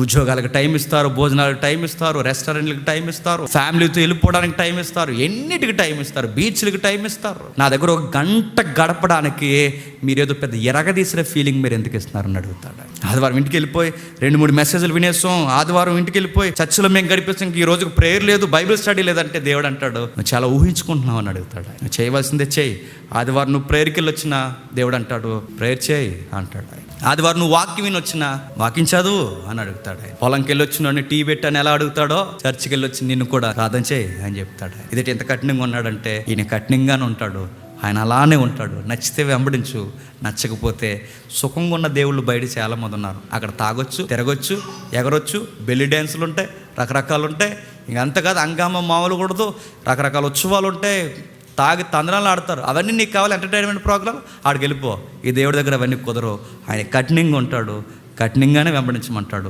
ఉద్యోగాలకు టైం ఇస్తారు, భోజనాలకు టైం ఇస్తారు, రెస్టారెంట్లకు టైం ఇస్తారు, ఫ్యామిలీతో వెళ్ళిపోవడానికి టైం ఇస్తారు, ఎన్నిటికి టైం ఇస్తారు, బీచ్లకు టైం ఇస్తారు. నా దగ్గర 1 గంట గడపడానికి మీరేదో పెద్ద ఎరగదీసిన ఫీలింగ్ మీరు ఎందుకు ఇస్తున్నారని అడుగుతాడు. ఆదివారం ఇంటికి వెళ్ళిపోయి 2-3 మెసేజ్లు వినేసాం, ఆదివారం ఇంటికి వెళ్ళిపోయి చర్చిలో మేము గడిపిస్తాం, ఈ రోజుకి ప్రేయర్ లేదు, బైబిల్ స్టడీ లేదంటే దేవుడు అంటాడు నువ్వు చాలా ఊహించుకుంటున్నావు అని అడుగుతాడు. నువ్వు చేయవలసిందే చేయి. ఆదివారం నువ్వు ప్రేయర్కి వెళ్ళి వచ్చినా దేవుడు అంటాడు ప్రేయర్ చేయి అంటాడు. ఆదివారం నువ్వు వాక్యం విని వచ్చినా వాక్యం చదువు అని అడుగుతాడు. పొలంకి వెళ్ళి వచ్చిన టీ పెట్టని ఎలా అడుగుతాడో చర్చికి వెళ్ళి వచ్చి నిన్ను కూడా ప్రార్థన చేయి అని చెప్తాడు. ఇదేంటి ఎంత కఠినంగా ఉన్నాడంటే ఈయన కఠినంగానే ఉంటాడు, ఆయన అలానే ఉంటాడు. నచ్చితే వెంబడించు, నచ్చకపోతే సుఖంగా ఉన్న దేవుళ్ళు బయట చాలామంది ఉన్నారు. అక్కడ తాగొచ్చు, తిరగొచ్చు, ఎగరొచ్చు, బెల్లి డ్యాన్సులు ఉంటాయి, రకరకాలు ఉంటాయి. ఇంకంత కాదు, అంగామ మామూలు కూడదు, రకరకాల ఉత్సవాలు ఉంటాయి, తాగి తందనాలు ఆడతారు. అవన్నీ నీకు కావాలి ఎంటర్టైన్మెంట్ ప్రోగ్రామ్, ఆడికి వెళ్ళిపో. ఈ దేవుడి దగ్గర అవన్నీ కుదరవు. ఆయన కఠినంగా ఉంటాడు, కఠినంగానే వెంబడించమంటాడు.